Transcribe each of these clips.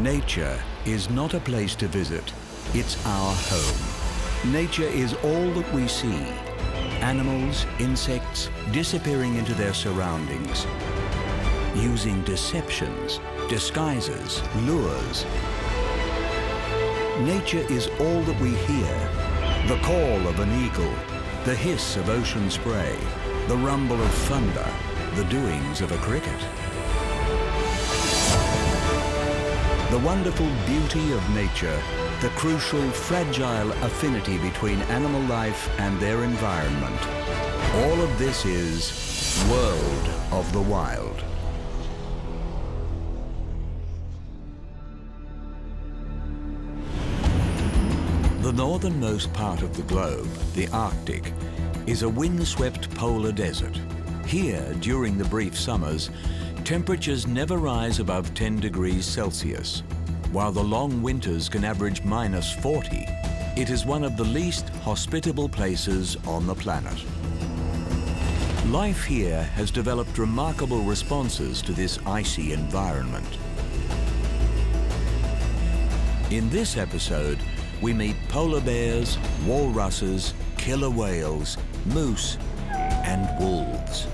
Nature is not a place to visit, it's our home. Nature is all that we see. Animals, insects, disappearing into their surroundings, using deceptions, disguises, lures. Nature is all that we hear. The call of an eagle, the hiss of ocean spray, the rumble of thunder, the doings of a cricket. The wonderful beauty of nature, the crucial, fragile affinity between animal life and their environment. All of this is World of the Wild. The northernmost part of the globe, the Arctic, is a windswept polar desert. Here, during the brief summers, temperatures never rise above 10 degrees Celsius. While the long winters can average -40, it is one of the least hospitable places on the planet. Life here has developed remarkable responses to this icy environment. In this episode, we meet polar bears, walruses, killer whales, moose, and wolves.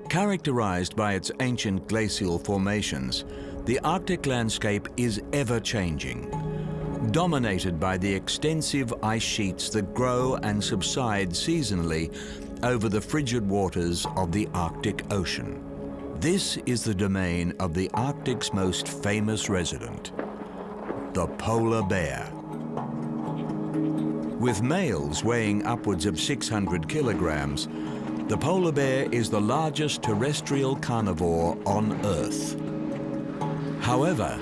Characterized by its ancient glacial formations, the Arctic landscape is ever-changing, dominated by the extensive ice sheets that grow and subside seasonally over the frigid waters of the Arctic Ocean. This is the domain of the Arctic's most famous resident, the polar bear. With males weighing upwards of 600 kilograms, the polar bear is the largest terrestrial carnivore on Earth. However,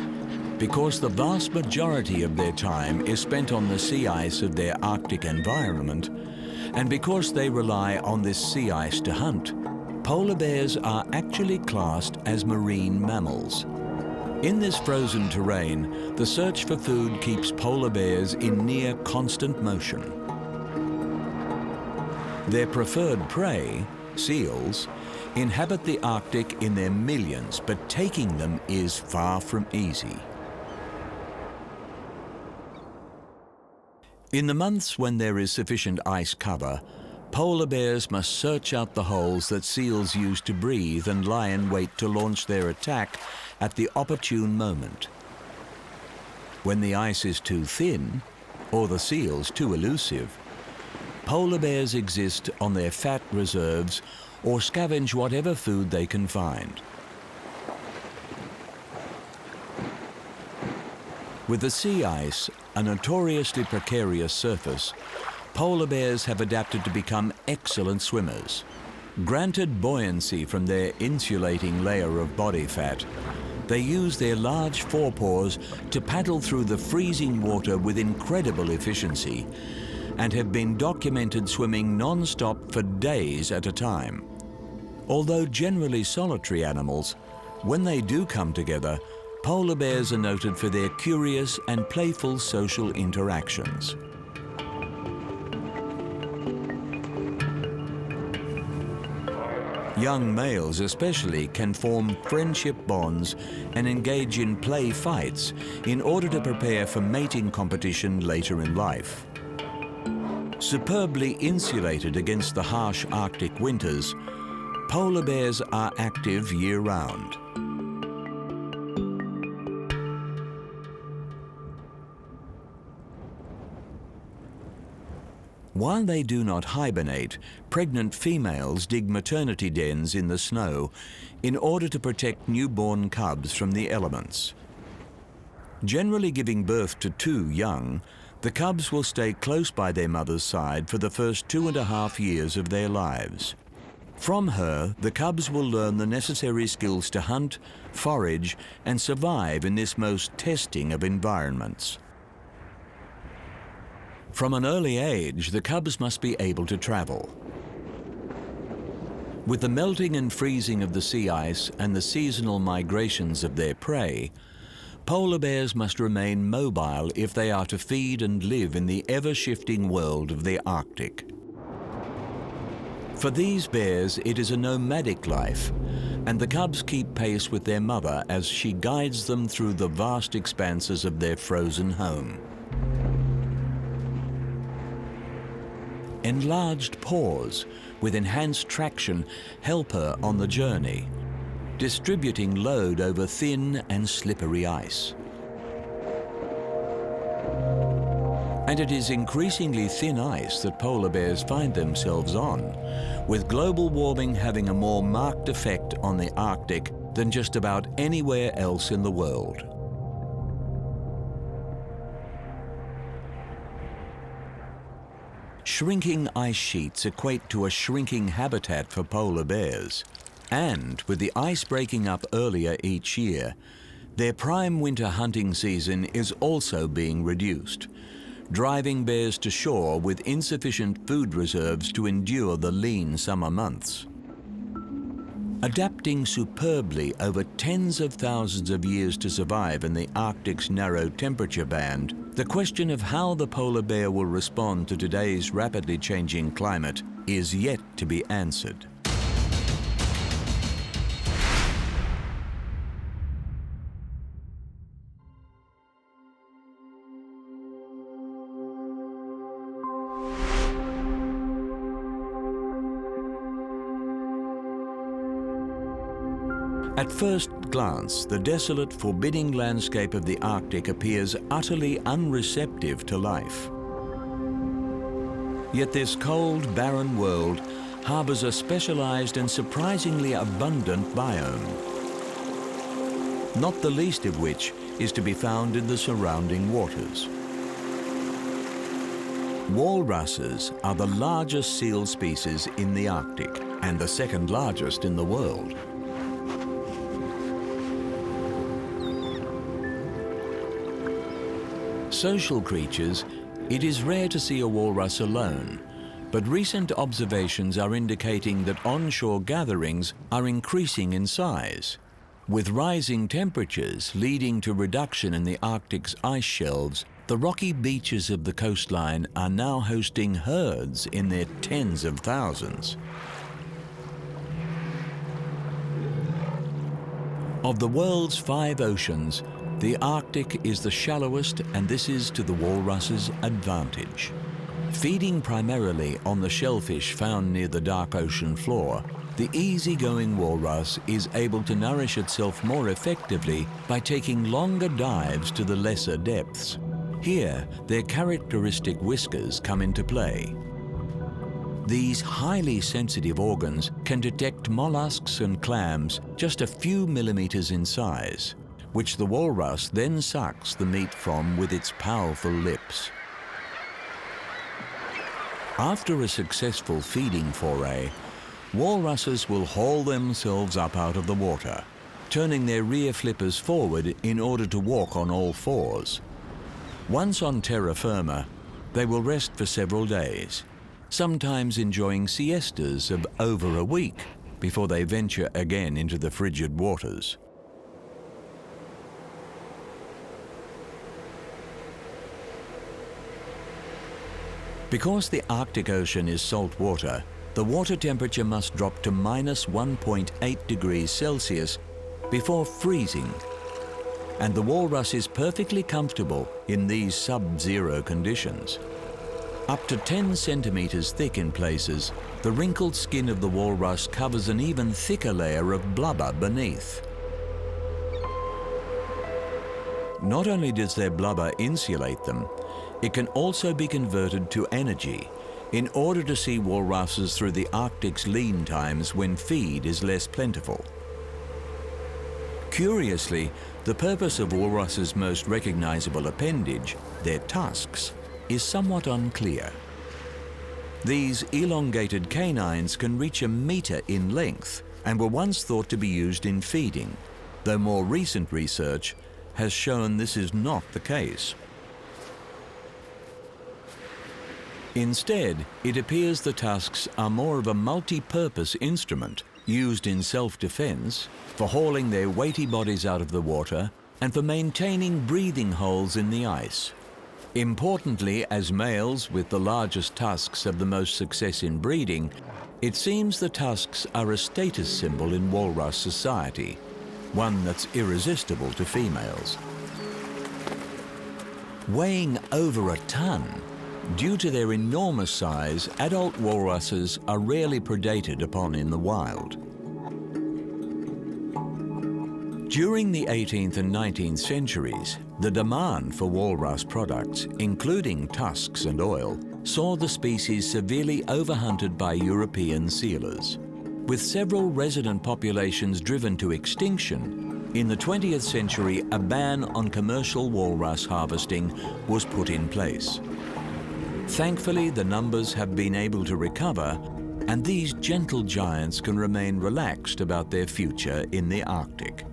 because the vast majority of their time is spent on the sea ice of their Arctic environment, and because they rely on this sea ice to hunt, polar bears are actually classed as marine mammals. In this frozen terrain, the search for food keeps polar bears in near constant motion. Their preferred prey, seals, inhabit the Arctic in their millions, but taking them is far from easy. In the months when there is sufficient ice cover, polar bears must search out the holes that seals use to breathe and lie in wait to launch their attack at the opportune moment. When the ice is too thin, or the seals too elusive, polar bears exist on their fat reserves or scavenge whatever food they can find. With the sea ice, a notoriously precarious surface, polar bears have adapted to become excellent swimmers. Granted buoyancy from their insulating layer of body fat, they use their large forepaws to paddle through the freezing water with incredible efficiency, and have been documented swimming non-stop for days at a time. Although generally solitary animals, when they do come together, polar bears are noted for their curious and playful social interactions. Young males especially can form friendship bonds and engage in play fights in order to prepare for mating competition later in life. Superbly insulated against the harsh Arctic winters, polar bears are active year-round. While they do not hibernate, pregnant females dig maternity dens in the snow in order to protect newborn cubs from the elements. Generally giving birth to 2 young, the cubs will stay close by their mother's side for the first 2.5 years of their lives. From her, the cubs will learn the necessary skills to hunt, forage, and survive in this most testing of environments. From an early age, the cubs must be able to travel. With the melting and freezing of the sea ice and the seasonal migrations of their prey, polar bears must remain mobile if they are to feed and live in the ever-shifting world of the Arctic. For these bears, it is a nomadic life, and the cubs keep pace with their mother as she guides them through the vast expanses of their frozen home. Enlarged paws with enhanced traction help her on the journey, distributing load over thin and slippery ice. And it is increasingly thin ice that polar bears find themselves on, with global warming having a more marked effect on the Arctic than just about anywhere else in the world. Shrinking ice sheets equate to a shrinking habitat for polar bears, and with the ice breaking up earlier each year, their prime winter hunting season is also being reduced, driving bears to shore with insufficient food reserves to endure the lean summer months. Adapting superbly over tens of thousands of years to survive in the Arctic's narrow temperature band, the question of how the polar bear will respond to today's rapidly changing climate is yet to be answered. At first glance, the desolate, forbidding landscape of the Arctic appears utterly unreceptive to life. Yet this cold, barren world harbors a specialized and surprisingly abundant biome, not the least of which is to be found in the surrounding waters. Walruses are the largest seal species in the Arctic and the second largest in the world. Social creatures, it is rare to see a walrus alone, but recent observations are indicating that onshore gatherings are increasing in size, with rising temperatures leading to reduction in the Arctic's ice shelves. The rocky beaches of the coastline are now hosting herds in their tens of thousands. Of the world's 5 oceans, the Arctic is the shallowest, and this is to the walrus's advantage. Feeding primarily on the shellfish found near the dark ocean floor, the easygoing walrus is able to nourish itself more effectively by taking longer dives to the lesser depths. Here, their characteristic whiskers come into play. These highly sensitive organs can detect mollusks and clams just a few millimeters in size, which the walrus then sucks the meat from with its powerful lips. After a successful feeding foray, walruses will haul themselves up out of the water, turning their rear flippers forward in order to walk on all fours. Once on terra firma, they will rest for several days, sometimes enjoying siestas of over a week before they venture again into the frigid waters. Because the Arctic Ocean is salt water, the water temperature must drop to minus 1.8 degrees Celsius before freezing, and the walrus is perfectly comfortable in these sub-zero conditions. Up to 10 centimeters thick in places, the wrinkled skin of the walrus covers an even thicker layer of blubber beneath. Not only does their blubber insulate them, it can also be converted to energy in order to see walruses through the Arctic's lean times when feed is less plentiful. Curiously, the purpose of walruses' most recognizable appendage, their tusks, is somewhat unclear. These elongated canines can reach a meter in length and were once thought to be used in feeding, though more recent research has shown this is not the case. Instead, it appears the tusks are more of a multi-purpose instrument used in self-defense, for hauling their weighty bodies out of the water, and for maintaining breathing holes in the ice. Importantly, as males with the largest tusks have the most success in breeding, it seems the tusks are a status symbol in walrus society, one that's irresistible to females. Weighing over a ton, due to their enormous size, adult walruses are rarely predated upon in the wild. During the 18th and 19th centuries, the demand for walrus products, including tusks and oil, saw the species severely overhunted by European sealers. With several resident populations driven to extinction, in the 20th century a ban on commercial walrus harvesting was put in place. Thankfully, the numbers have been able to recover, and these gentle giants can remain relaxed about their future in the Arctic.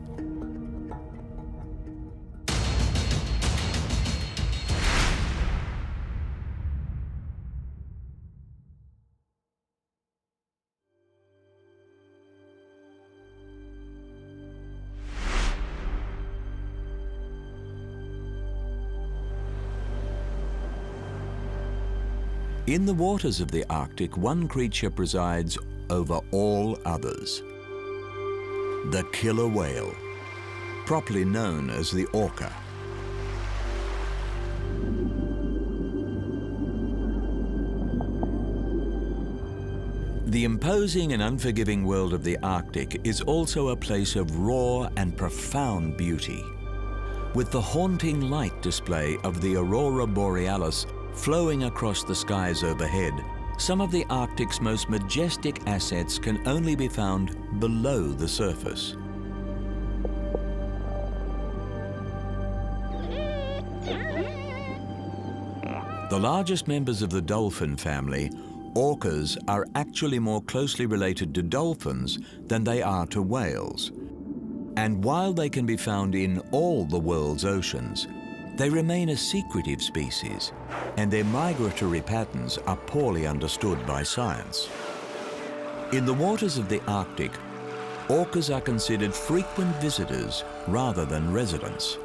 In the waters of the Arctic, one creature presides over all others: the killer whale, properly known as the orca. The imposing and unforgiving world of the Arctic is also a place of raw and profound beauty. With the haunting light display of the aurora borealis flowing across the skies overhead, some of the Arctic's most majestic assets can only be found below the surface. The largest members of the dolphin family, orcas, are actually more closely related to dolphins than they are to whales. And while they can be found in all the world's oceans, they remain a secretive species, and their migratory patterns are poorly understood by science. In the waters of the Arctic, orcas are considered frequent visitors rather than residents.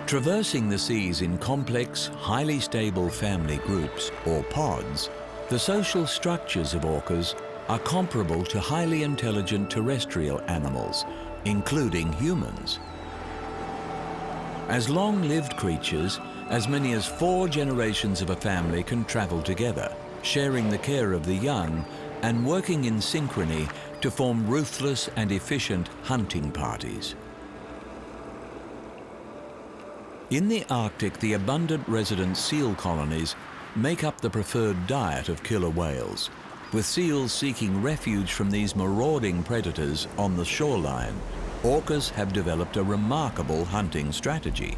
Traversing the seas in complex, highly stable family groups, or pods, the social structures of orcas are comparable to highly intelligent terrestrial animals, including humans. As long-lived creatures, as many as 4 generations of a family can travel together, sharing the care of the young and working in synchrony to form ruthless and efficient hunting parties. In the Arctic, the abundant resident seal colonies make up the preferred diet of killer whales, with seals seeking refuge from these marauding predators on the shoreline. Orcas have developed a remarkable hunting strategy.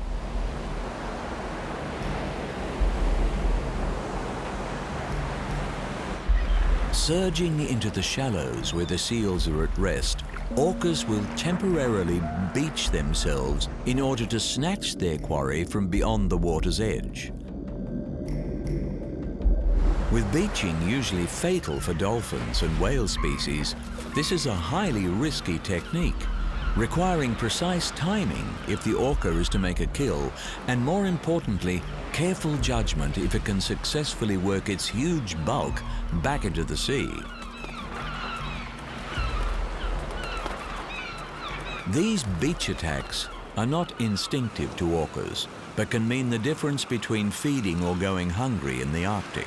Surging into the shallows where the seals are at rest, orcas will temporarily beach themselves in order to snatch their quarry from beyond the water's edge. With beaching usually fatal for dolphins and whale species, this is a highly risky technique, requiring precise timing if the orca is to make a kill, and more importantly, careful judgment if it can successfully work its huge bulk back into the sea. These beach attacks are not instinctive to orcas, but can mean the difference between feeding or going hungry in the Arctic.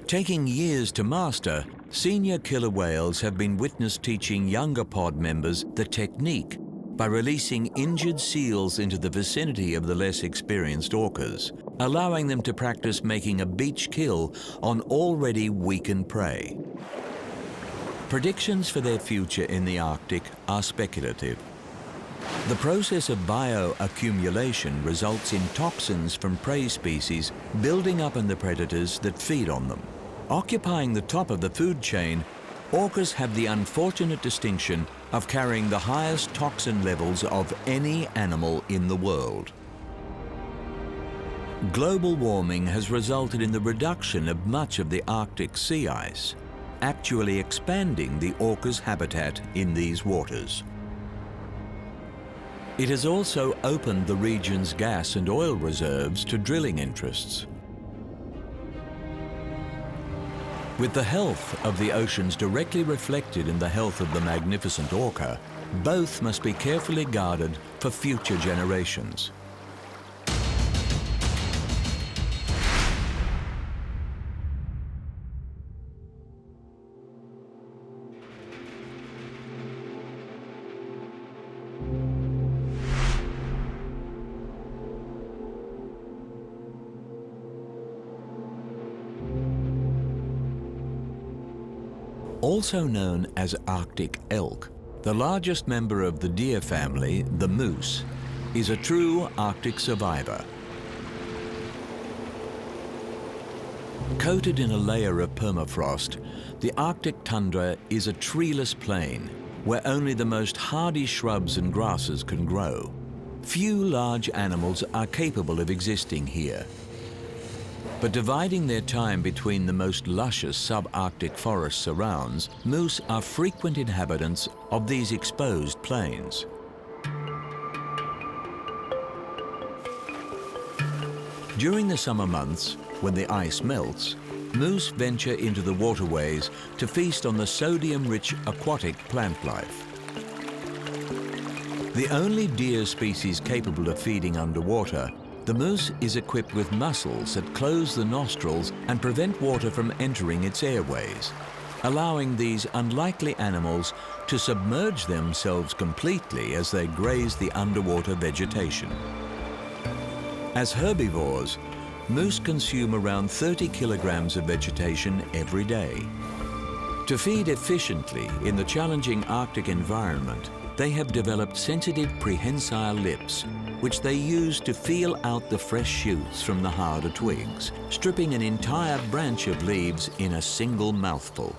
Taking years to master, senior killer whales have been witnessed teaching younger pod members the technique by releasing injured seals into the vicinity of the less experienced orcas, allowing them to practice making a beach kill on already weakened prey. Predictions for their future in the Arctic are speculative. The process of bioaccumulation results in toxins from prey species building up in the predators that feed on them. Occupying the top of the food chain, orcas have the unfortunate distinction of carrying the highest toxin levels of any animal in the world. Global warming has resulted in the reduction of much of the Arctic sea ice, actually expanding the orca's habitat in these waters. It has also opened the region's gas and oil reserves to drilling interests. With the health of the oceans directly reflected in the health of the magnificent orca, both must be carefully guarded for future generations. Also known as Arctic elk, the largest member of the deer family, the moose, is a true Arctic survivor. Coated in a layer of permafrost, the Arctic tundra is a treeless plain where only the most hardy shrubs and grasses can grow. Few large animals are capable of existing here. But dividing their time between the most luscious subarctic forest surrounds, moose are frequent inhabitants of these exposed plains. During the summer months, when the ice melts, moose venture into the waterways to feast on the sodium-rich aquatic plant life. The only deer species capable of feeding underwater, the moose is equipped with muscles that close the nostrils and prevent water from entering its airways, allowing these unlikely animals to submerge themselves completely as they graze the underwater vegetation. As herbivores, moose consume around 30 kilograms of vegetation every day. To feed efficiently in the challenging Arctic environment, they have developed sensitive prehensile lips, which they use to feel out the fresh shoots from the harder twigs, stripping an entire branch of leaves in a single mouthful.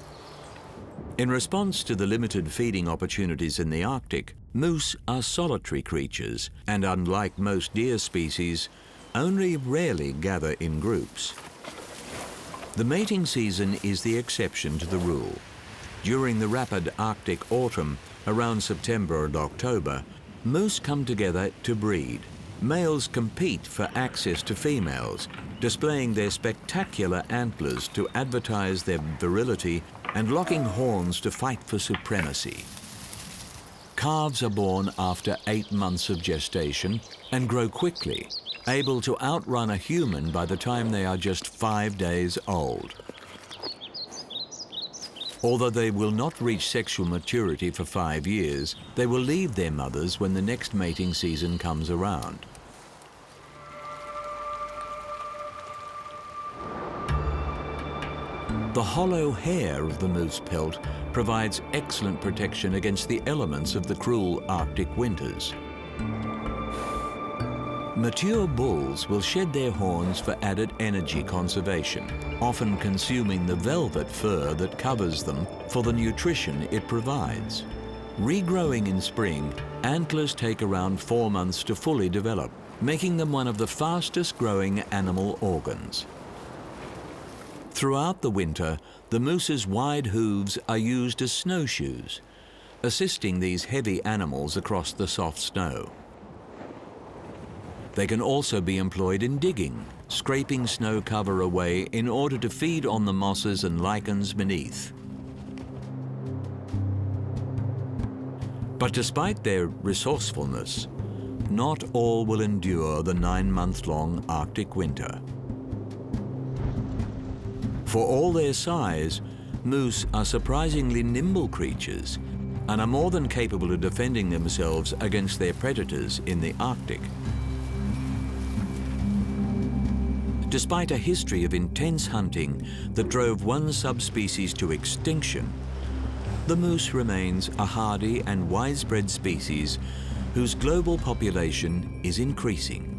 In response to the limited feeding opportunities in the Arctic, moose are solitary creatures and, unlike most deer species, only rarely gather in groups. The mating season is the exception to the rule. During the rapid Arctic autumn, around September and October, moose come together to breed. Males compete for access to females, displaying their spectacular antlers to advertise their virility and locking horns to fight for supremacy. Calves are born after 8 months of gestation and grow quickly, able to outrun a human by the time they are just 5 days old. Although they will not reach sexual maturity for 5 years, they will leave their mothers when the next mating season comes around. The hollow hair of the moose pelt provides excellent protection against the elements of the cruel Arctic winters. Mature bulls will shed their horns for added energy conservation, often consuming the velvet fur that covers them for the nutrition it provides. Regrowing in spring, antlers take around 4 months to fully develop, making them one of the fastest growing animal organs. Throughout the winter, the moose's wide hooves are used as snowshoes, assisting these heavy animals across the soft snow. They can also be employed in digging, scraping snow cover away in order to feed on the mosses and lichens beneath. But despite their resourcefulness, not all will endure the 9-month-long Arctic winter. For all their size, moose are surprisingly nimble creatures and are more than capable of defending themselves against their predators in the Arctic. Despite a history of intense hunting that drove one subspecies to extinction, the moose remains a hardy and widespread species whose global population is increasing.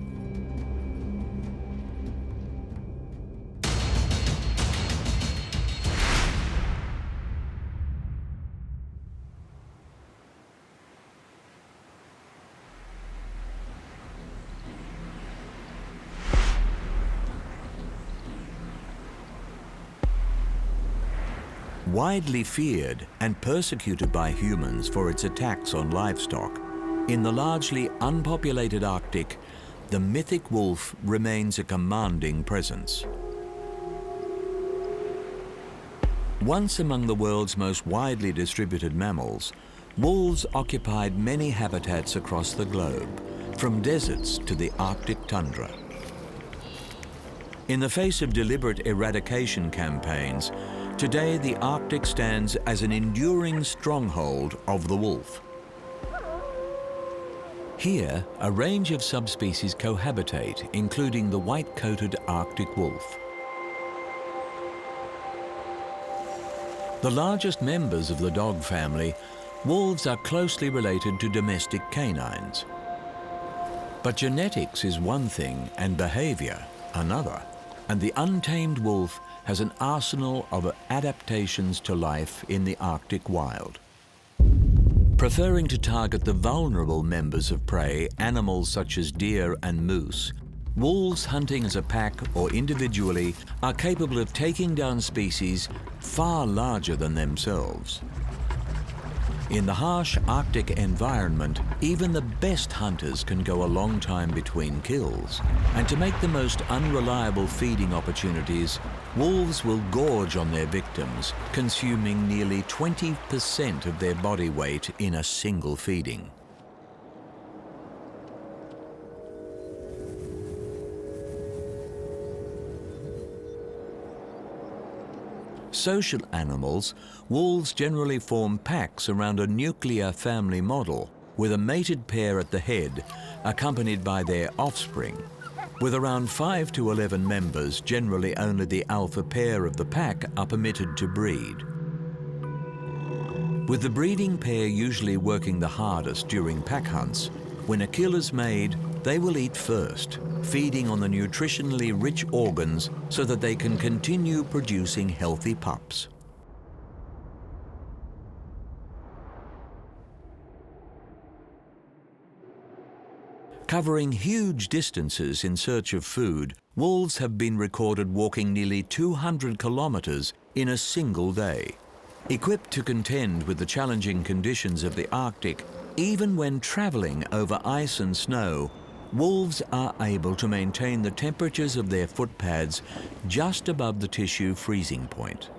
Widely feared and persecuted by humans for its attacks on livestock, in the largely unpopulated Arctic, the mythic wolf remains a commanding presence. Once among the world's most widely distributed mammals, wolves occupied many habitats across the globe, from deserts to the Arctic tundra. In the face of deliberate eradication campaigns, today the Arctic stands as an enduring stronghold of the wolf. Here, a range of subspecies cohabitate, including the white-coated Arctic wolf. The largest members of the dog family, wolves are closely related to domestic canines. But genetics is one thing and behavior another, and the untamed wolf has an arsenal of adaptations to life in the Arctic wild. Preferring to target the vulnerable members of prey, animals such as deer and moose, wolves hunting as a pack or individually are capable of taking down species far larger than themselves. In the harsh Arctic environment, even the best hunters can go a long time between kills. And to make the most unreliable feeding opportunities, wolves will gorge on their victims, consuming nearly 20% of their body weight in a single feeding. Social animals, wolves generally form packs around a nuclear family model, with a mated pair at the head, accompanied by their offspring. With around 5 to 11 members, generally only the alpha pair of the pack are permitted to breed. With the breeding pair usually working the hardest during pack hunts, when a kill is made, they will eat first, feeding on the nutritionally rich organs so that they can continue producing healthy pups. Covering huge distances in search of food, wolves have been recorded walking nearly 200 kilometers in a single day. Equipped to contend with the challenging conditions of the Arctic, even when traveling over ice and snow, wolves are able to maintain the temperatures of their footpads just above the tissue freezing point.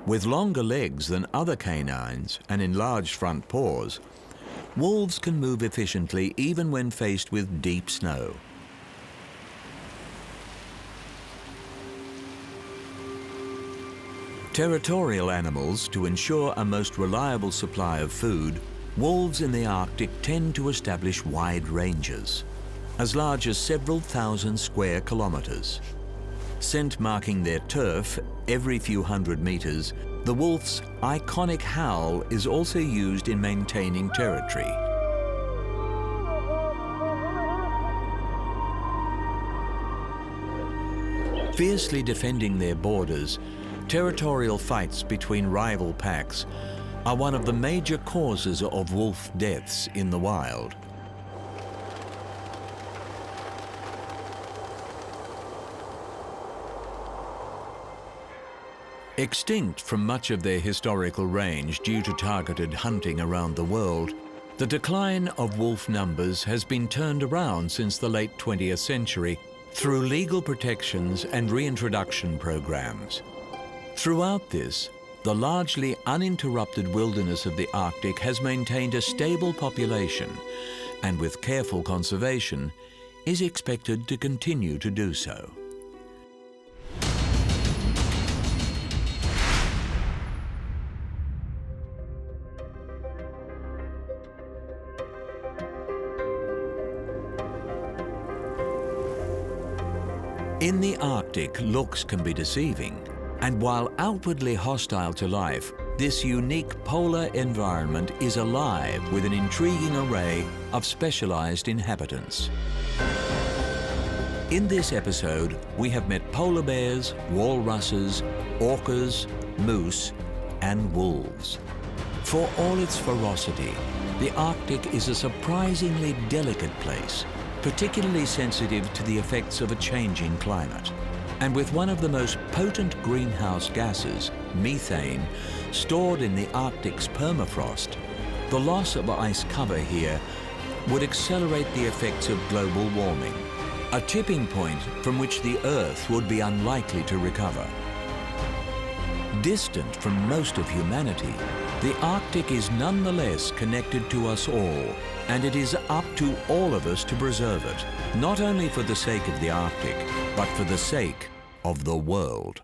With longer legs than other canines and enlarged front paws, wolves can move efficiently even when faced with deep snow. Territorial animals, to ensure a most reliable supply of food, wolves in the Arctic tend to establish wide ranges, as large as several thousand square kilometers. Scent marking their turf every few hundred meters, the wolf's iconic howl is also used in maintaining territory. Fiercely defending their borders, territorial fights between rival packs are one of the major causes of wolf deaths in the wild. Extinct from much of their historical range due to targeted hunting around the world, the decline of wolf numbers has been turned around since the late 20th century through legal protections and reintroduction programs. Throughout this, the largely uninterrupted wilderness of the Arctic has maintained a stable population, and with careful conservation, is expected to continue to do so. In the Arctic, looks can be deceiving, and while outwardly hostile to life, this unique polar environment is alive with an intriguing array of specialized inhabitants. In this episode, we have met polar bears, walruses, orcas, moose, and wolves. For all its ferocity, the Arctic is a surprisingly delicate place, particularly sensitive to the effects of a changing climate. And with one of the most potent greenhouse gases, methane, stored in the Arctic's permafrost, the loss of ice cover here would accelerate the effects of global warming, a tipping point from which the Earth would be unlikely to recover. Distant from most of humanity, the Arctic is nonetheless connected to us all, and it is up to all of us to preserve it, not only for the sake of the Arctic, but for the sake of the world.